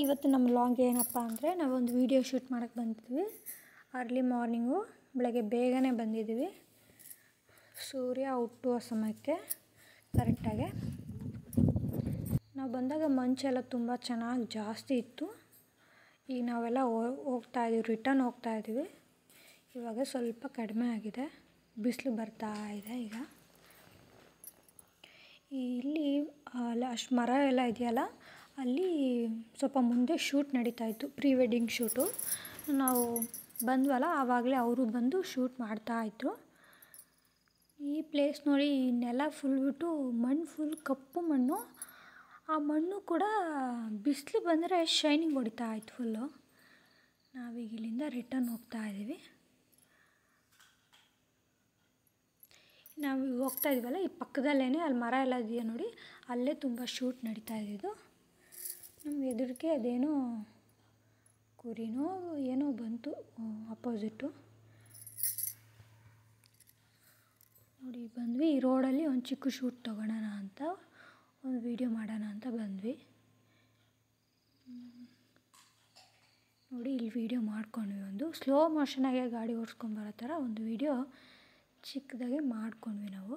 ಇವತ್ತು ನಮ್ಮ ವ್ಲಾಗ್ ಏನಪ್ಪ ಅಂದರೆ ನಾವೊಂದು ವೀಡಿಯೋ ಶೂಟ್ ಮಾಡೋಕ್ಕೆ ಬಂದಿದ್ವಿ. ಅರ್ಲಿ ಮಾರ್ನಿಂಗು ಬೆಳಗ್ಗೆ ಬೇಗನೆ ಬಂದಿದ್ವಿ, ಸೂರ್ಯ ಹುಟ್ಟುವ ಸಮಯಕ್ಕೆ ಕರೆಕ್ಟಾಗಿ. ನಾವು ಬಂದಾಗ ಮಂಚೆಲ್ಲ ತುಂಬ ಚೆನ್ನಾಗಿ ಜಾಸ್ತಿ ಇತ್ತು. ಈಗ ನಾವೆಲ್ಲ ಹೋಗ್ತಾಯಿದ್ದೀವಿ, ರಿಟರ್ನ್ ಹೋಗ್ತಾಯಿದ್ದೀವಿ. ಇವಾಗ ಸ್ವಲ್ಪ ಕಡಿಮೆ ಆಗಿದೆ, ಬಿಸಿಲು ಬರ್ತಾ ಇದೆ. ಈಗ ಇಲ್ಲಿ ಅಷ್ಟು ಮರ ಎಲ್ಲ ಇದೆಯಲ್ಲ, ಅಲ್ಲಿ ಸ್ವಲ್ಪ ಮುಂದೆ ಶೂಟ್ ನಡೀತಾಯಿತ್ತು, ಪ್ರೀ ವೆಡ್ಡಿಂಗ್ ಶೂಟು. ನಾವು ಬಂದ್ವಲ್ಲ ಆವಾಗಲೇ ಅವರು ಬಂದು ಶೂಟ್ ಮಾಡ್ತಾಯಿದ್ರು. ಈ ಪ್ಲೇಸ್ ನೋಡಿ, ಈ ನೆಲ ಫುಲ್ ಬಿಟ್ಟು ಮಣ್ಣು ಫುಲ್ ಕಪ್ಪು ಮಣ್ಣು. ಆ ಮಣ್ಣು ಕೂಡ ಬಿಸಿಲು ಬಂದರೆ ಶೈನಿಂಗ್ ಹೊಡಿತಾ ಇತ್ತು ಫುಲ್ಲು. ನಾವೀಗ ಇಲ್ಲಿಂದ ರಿಟರ್ನ್ ಹೋಗ್ತಾಯಿದ್ದೀವಿ. ನಾವು ಹೋಗ್ತಾ ಇದ್ದೀವಲ್ಲ, ಈ ಪಕ್ಕದಲ್ಲೇ ಅಲ್ಲಿ ಮರ ಎಲ್ಲ ಇದೆಯಾ ನೋಡಿ, ಅಲ್ಲೇ ತುಂಬ ಶೂಟ್ ನಡೀತಾ ಇದ್ದಿದ್ದು. ನಮ್ಗೆ ಎದುರಿಗೆ ಅದೇನೋ ಕುರಿನೋ ಏನೋ ಬಂತು ಅಪೋಸಿಟ್ಟು. ನೋಡಿ ಬಂದ್ವಿ, ಈ ರೋಡಲ್ಲಿ ಒಂದು ಚಿಕ್ಕ ಶೂಟ್ ತೊಗೊಳೋಣ ಅಂತ, ಒಂದು ವೀಡಿಯೋ ಮಾಡೋಣ ಅಂತ ಬಂದ್ವಿ. ನೋಡಿ ಇಲ್ಲಿ ವೀಡಿಯೋ ಮಾಡ್ಕೊಂಡ್ವಿ, ಒಂದು ಸ್ಲೋ ಮೋಷನಾಗೆ ಗಾಡಿ ಓಡಿಸ್ಕೊಂಬರೋ ಥರ ಒಂದು ವೀಡಿಯೋ ಚಿಕ್ಕದಾಗೆ ಮಾಡ್ಕೊಂಡ್ವಿ ನಾವು.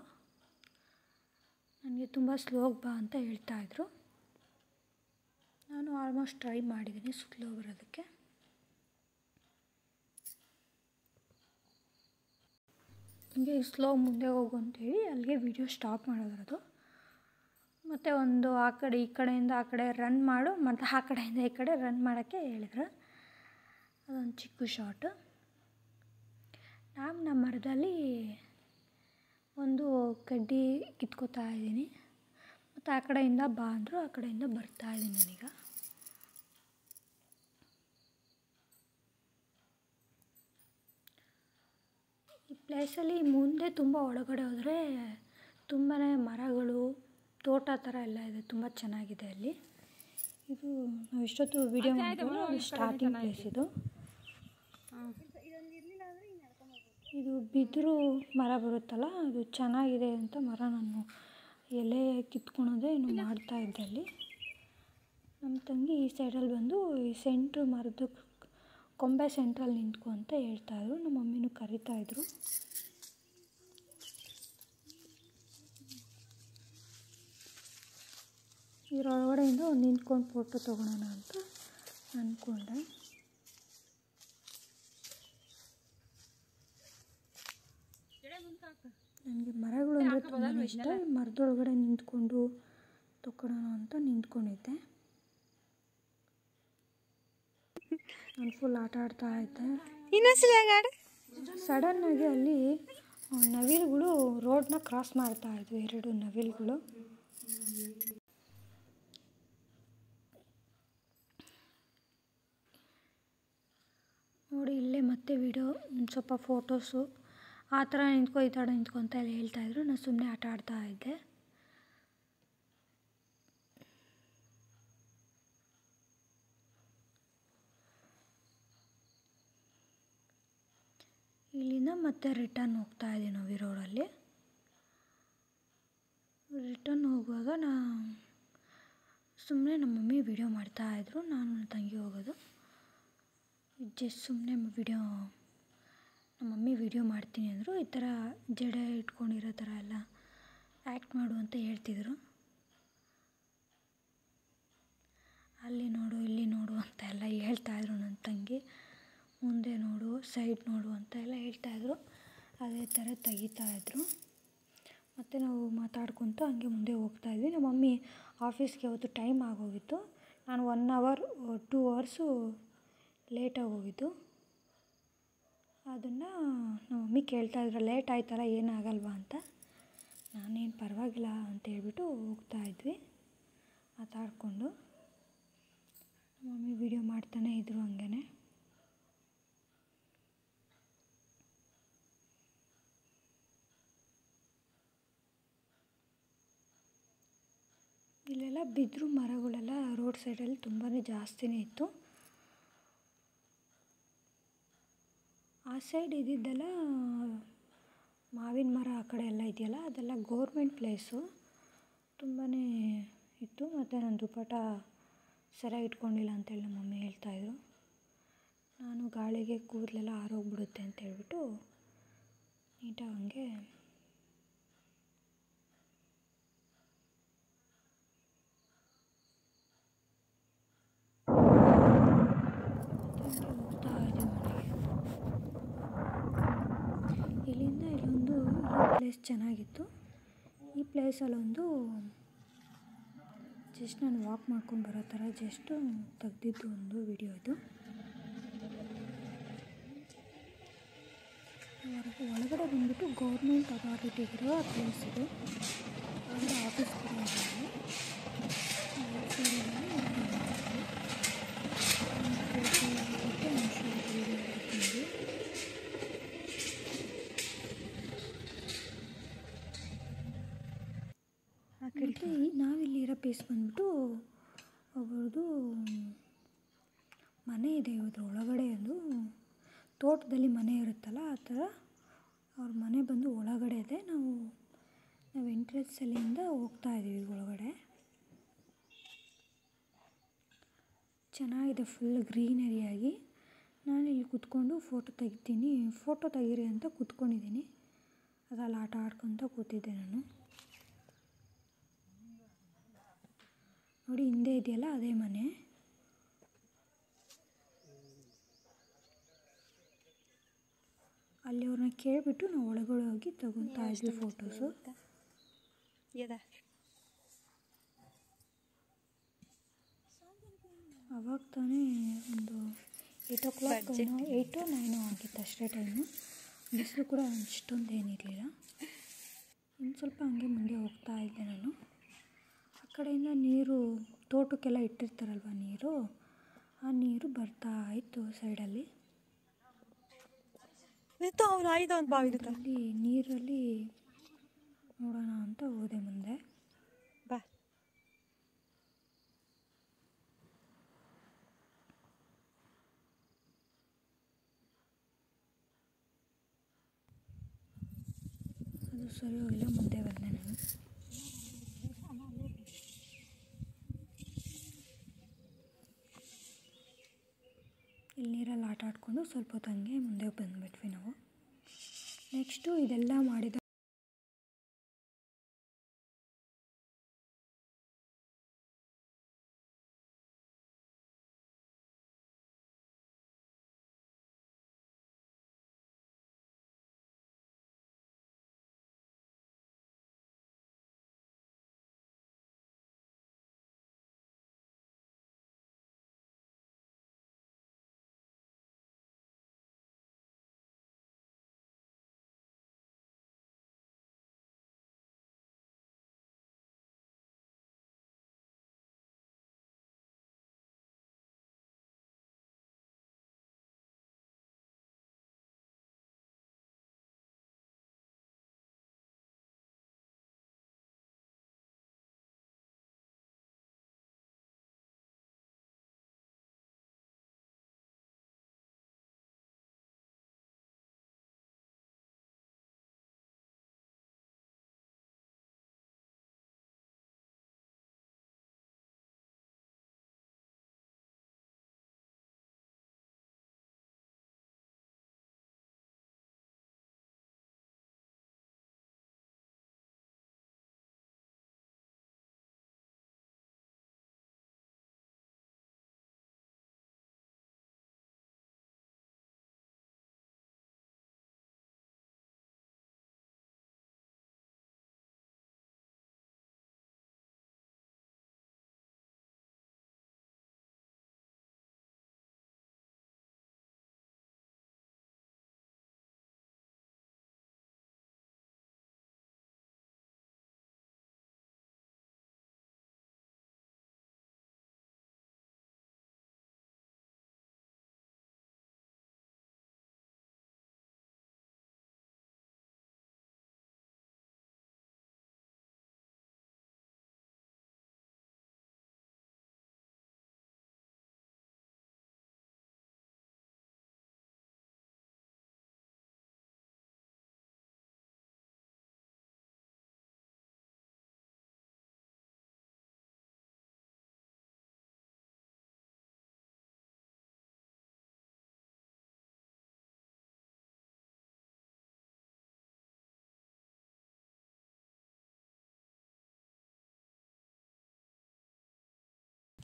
ನನಗೆ ತುಂಬ ಸ್ಲೋಗೆ ಬಾ ಅಂತ ಹೇಳ್ತಾಯಿದ್ರು. ನಾನು ಆಲ್ಮೋಸ್ಟ್ ಟ್ರೈ ಮಾಡಿದ್ದೀನಿ ಸ್ಲೋ ಬರೋದಕ್ಕೆ. ಹೀಗೆ ಸ್ಲೋ ಮುಂದೆ ಹೋಗು ಅಂತೇಳಿ ಅಲ್ಲಿಗೆ ವೀಡಿಯೋ ಸ್ಟಾಪ್ ಮಾಡೋದ್ರದು. ಮತ್ತು ಒಂದು ಆ ಕಡೆ ಈ ಕಡೆಯಿಂದ ಆ ಕಡೆ ರನ್ ಮಾಡು, ಮತ್ತು ಆ ಕಡೆಯಿಂದ ಈ ಕಡೆ ರನ್ ಮಾಡೋಕ್ಕೆ ಹೇಳಿದ್ರು. ಅದೊಂದು ಚಿಕ್ಕ ಶಾಟು. ನಾನು ನಮ್ಮ ಮರದಲ್ಲಿ ಒಂದು ಕಡ್ಡಿ ಕಿತ್ಕೋತಾ ಇದ್ದೀನಿ, ಮತ್ತು ಆ ಕಡೆಯಿಂದ ಬಾ ಅಂದರು, ಆ ಕಡೆಯಿಂದ ಬರ್ತಾಯಿದ್ದೀನಿ ನಾನೀಗ. ಈ ಪ್ಲೇಸಲ್ಲಿ ಮುಂದೆ ತುಂಬ ಒಳಗಡೆ ಹೋದರೆ ತುಂಬಾ ಮರಗಳು, ತೋಟ ಥರ ಎಲ್ಲ ಇದೆ, ತುಂಬ ಚೆನ್ನಾಗಿದೆ ಅಲ್ಲಿ. ಇದು ನಾವು ಎಷ್ಟೊತ್ತು ವೀಡಿಯೋ ಮಾಡಿದ್ವಿ, ಅದು ಸ್ಟಾರ್ಟಿಂಗ್ ಪ್ಲೇಸ್ ಇದು. ಇದು ಬಿದಿರು ಮರ ಬರುತ್ತಲ್ಲ, ಅದು ಚೆನ್ನಾಗಿದೆ ಅಂತ ಮರ ನಾನು ಎಲೆ ಕಿತ್ಕೊಳೋದೇ ಮಾಡ್ತಾಯಿದ್ದೆ ಅಲ್ಲಿ. ನಮ್ಮ ತಂಗಿ ಈ ಸೈಡಲ್ಲಿ ಬಂದು ಈ ಸೆಂಟ್ರ್ ಮರದ ಕೊಂಬೆ ಸೆಂಟ್ರಲ್ಲಿ ನಿಂತ್ಕೊ ಅಂತ ಹೇಳ್ತಾಯಿದ್ರು. ನಮ್ಮ ಮಮ್ಮಿನೂ ಕರಿತಾಯಿದ್ರು. ಇದರೊಳಗಡೆಯಿಂದ ಒಂದು ನಿಂತ್ಕೊಂಡು ಫೋಟೋ ತೊಗೊಳೋಣ ಅಂತ ಅಂದ್ಕೊಂಡೆ. ನನಗೆ ಮರಗಳು ಅಂದರೆ ತುಂಬ ಇಷ್ಟ. ಮರದೊಳಗಡೆ ನಿಂತ್ಕೊಂಡು ತೊಗೊಳೋಣ ಅಂತ ನಿಂತ್ಕೊಂಡಿದ್ದೆ. ನಾನು ಫುಲ್ ಆಟ ಆಡ್ತಾ ಇದ್ದೆ. ಸಡನ್ನಾಗಿ ಅಲ್ಲಿ ನವಿಲುಗಳು ರೋಡನ್ನ ಕ್ರಾಸ್ ಮಾಡ್ತಾ ಇದ್ವಿ, 2 ನವಿಲುಗಳು. ನೋಡಿ ಇಲ್ಲೇ ಮತ್ತೆ ವೀಡಿಯೋ ಸ್ವಲ್ಪ ಫೋಟೋಸು ಆ ಥರ ನಿಂತ್ಕೊ ಈ ಥರ ನಿಂತ್ಕೊ ಅಂತ ಎಲ್ಲ ಹೇಳ್ತಾಯಿದ್ರು. ನಾನು ಸುಮ್ಮನೆ ಆಟ ಆಡ್ತಾ ಇದ್ದೆ. ಇಲ್ಲಿಂದ ಮತ್ತೆ ರಿಟರ್ನ್ ಹೋಗ್ತಾ ಇದ್ದೀವಿ ನಾವು ಈ ರೋಡಲ್ಲಿ. ರಿಟರ್ನ್ ಹೋಗುವಾಗ ಸುಮ್ಮನೆ ನಮ್ಮ ಮಮ್ಮಿ ವೀಡಿಯೋ ಮಾಡ್ತಾಯಿದ್ರು, ನಾನು ನನ್ನ ತಂಗಿ ಹೋಗೋದು. ಜಸ್ಟ್ ಸುಮ್ಮನೆ ನಮ್ಮ ಮಮ್ಮಿ ವೀಡಿಯೋ ಮಾಡ್ತೀನಿ ಅಂದರು. ಈ ಥರ ಜಡೆ ಇಟ್ಕೊಂಡಿರೋ ಥರ ಎಲ್ಲ ಆ್ಯಕ್ಟ್ ಮಾಡು ಅಂತ ಹೇಳ್ತಿದ್ರು. ಅಲ್ಲಿ ನೋಡು ಇಲ್ಲಿ ನೋಡು ಅಂತ ಎಲ್ಲ ಹೇಳ್ತಾಯಿದ್ರು ನನ್ನ ತಂಗಿ. ಮುಂದೆ ನೋಡು, ಸೈಡ್ ನೋಡು ಅಂತ ಎಲ್ಲ ಹೇಳ್ತಾಯಿದ್ರು. ಅದೇ ಥರ ತೆಗಿತಾಯಿದ್ರು. ಮತ್ತು ನಾವು ಮಾತಾಡ್ಕೊತ ಹಂಗೆ ಮುಂದೆ ಹೋಗ್ತಾಯಿದ್ವಿ. ನಮ್ಮ ಮಮ್ಮಿ ಆಫೀಸ್ಗೆ ಅವತ್ತು ಟೈಮ್ ಆಗೋಗಿತ್ತು. ನಾನು 1 ಅವರ್ 2 ಅವರ್ಸು ಲೇಟಾಗಿ ಹೋಗಿದ್ದು. ಅದನ್ನು ನಮ್ಮ ಮಮ್ಮಿ ಕೇಳ್ತಾಯಿದ್ರು, ಲೇಟ್ ಆಯ್ತಲ್ಲ ಏನಾಗಲ್ವಾ ಅಂತ. ನಾನೇನು ಪರವಾಗಿಲ್ಲ ಅಂತ ಹೇಳ್ಬಿಟ್ಟು ಹೋಗ್ತಾಯಿದ್ವಿ ಮಾತಾಡಿಕೊಂಡು. ನಮ್ಮ ಮಮ್ಮಿ ವೀಡಿಯೋ ಮಾಡ್ತಾನೇ ಇದ್ದರು ಹಂಗೇ. ಇಲ್ಲೆಲ್ಲ ಬಿದಿರು ಮರಗಳೆಲ್ಲ ರೋಡ್ ಸೈಡಲ್ಲಿ ತುಂಬಾ ಜಾಸ್ತಿನೇ ಇತ್ತು. ಆ ಸೈಡ್ ಇದ್ದಿದ್ದೆಲ್ಲ ಮಾವಿನ ಮರ, ಆ ಕಡೆ ಎಲ್ಲ ಇದೆಯಲ್ಲ ಅದೆಲ್ಲ ಗೌರ್ಮೆಂಟ್ ಪ್ಲೇಸು, ತುಂಬಾ ಇತ್ತು. ಮತ್ತು ನನ್ನ ದುಪ್ಪಟ ಸರಿಯಾಗಿ ಇಟ್ಕೊಂಡಿಲ್ಲ ಅಂತೇಳಿ ನಮ್ಮ ಮಮ್ಮಿ ಹೇಳ್ತಾಯಿದ್ರು. ನಾನು ಗಾಳಿಗೆ ಕೂದಲೆಲ್ಲ ಆರೋಗ್ಬಿಡುತ್ತೆ ಅಂತ ಹೇಳ್ಬಿಟ್ಟು ನೀಟಾಗಿ ಹಂಗೆ ಹೋಗ್ತಾ ಇದ್ದೀವಿ ಮನೆಗೆ. ಇಲ್ಲಿಂದ ಇಲ್ಲೊಂದು ಪ್ಲೇಸ್ ಚೆನ್ನಾಗಿತ್ತು. ಈ ಪ್ಲೇಸಲ್ಲೊಂದು ಜಸ್ಟ್ ನಾನು ವಾಕ್ ಮಾಡ್ಕೊಂಡು ಬರೋ ಥರ ಜಸ್ಟು ತೆಗ್ದಿದ್ದು ಒಂದು ವಿಡಿಯೋ ಇದು. ಒಳಗಡೆ ಬಂದುಬಿಟ್ಟು ಗೌರ್ಮೆಂಟ್ ಅಥಾರಿಟಿಗಿರೋ ಪ್ಲೇಸ್ ಇದು. ಒಳಗಡೆ ಆಫೀಸ್ ಕೂಡ ಇದೆ. ಮತ್ತು ನಾವಿಲ್ಲಿರೋ ಪ್ಲೇಸ್ ಬಂದ್ಬಿಟ್ಟು ಒಬ್ಬರದು ಮನೆ ಇದೆ. ಇದ್ರ ಒಳಗಡೆ ಅದು ತೋಟದಲ್ಲಿ ಮನೆ ಇರುತ್ತಲ್ಲ ಆ ಥರ ಅವ್ರ ಮನೆ ಬಂದು ಒಳಗಡೆ ಇದೆ. ನಾವು ಎಂಟ್ರೆನ್ಸಲ್ಲಿಂದ ಹೋಗ್ತಾ ಇದ್ದೀವಿ ಒಳಗಡೆ. ಚೆನ್ನಾಗಿದೆ, ಫುಲ್ ಗ್ರೀನರಿಯಾಗಿ. ನಾನು ಇಲ್ಲಿ ಕೂತ್ಕೊಂಡು ಫೋಟೋ ತೆಗಿತೀನಿ, ಫೋಟೋ ತೆಗೀರಿ ಅಂತ ಕೂತ್ಕೊಂಡಿದ್ದೀನಿ. ಅದರಲ್ಲಿ ಆಟ ಆಡ್ಕೊತ ಕೂತಿದ್ದೆ ನಾನು. ನೋಡಿ ಹಿಂದೆ ಇದೆಯಲ್ಲ ಅದೇ ಮನೆ. ಅಲ್ಲಿ ಅವ್ರನ್ನ ಕೇಳಿಬಿಟ್ಟು ನಾವು ಒಳಗಡೆ ಹೋಗಿ ತಗೊತಾ ಇದ್ವಿ ಫೋಟೋಸು. ಅವಾಗ ತಾನೇ ಒಂದು 8 o'clock 8 or 9 ಆಗಿತ್ತು ಅಷ್ಟೇ ಟೈಮು. ಬಿಸಿಲು ಕೂಡ ಅಷ್ಟೊಂದು ಏನಿರಲಿಲ್ಲ. ಇನ್ನು ಸ್ವಲ್ಪ ಹಂಗೆ ಮುಂದೆ ಹೋಗ್ತಾ ಇದ್ದೆ ನಾನು. ಆ ಕಡೆಯಿಂದ ನೀರು ತೋಟಕ್ಕೆಲ್ಲ ಇಟ್ಟಿರ್ತಾರಲ್ವ ನೀರು, ಆ ನೀರು ಬರ್ತಾ ಇತ್ತು ಸೈಡಲ್ಲಿ. ಅಲ್ಲಿ ನೀರಲ್ಲಿ ನೋಡೋಣ ಅಂತ ಹೋದೆ ಮುಂದೆ. ಅದು ಸರಿ ಹೋಗಿಲ್ಲ, ಮುಂದೆ ಬಂದೆ ನಾನು. ಇಲ್ಲಿ ನೀರಲ್ಲಿ ಆಟ ಆಡಿಕೊಂಡು ಸ್ವಲ್ಪ ಹೊತ್ತು ಹಂಗೆ ಮುಂದೆ ಬಂದುಬಿಟ್ವಿ ನಾವು. ನೆಕ್ಸ್ಟು ಇದೆಲ್ಲ ಮಾಡಿದ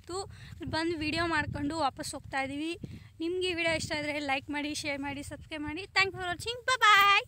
ಇತ್ತು. ಬಂದು ವಿಡಿಯೋ ಮಾಡ್ಕೊಂಡು ವಾಪಸ್ ಹೋಗ್ತಾ ಇದ್ದೀವಿ. ನಿಮಗೆ ಈ ವಿಡಿಯೋ ಇಷ್ಟ ಆದರೆ ಲೈಕ್ ಮಾಡಿ, ಶೇರ್ ಮಾಡಿ, ಸಬ್ಸ್ಕ್ರೈಬ್ ಮಾಡಿ. Thank for watching. ಬಾಯ್.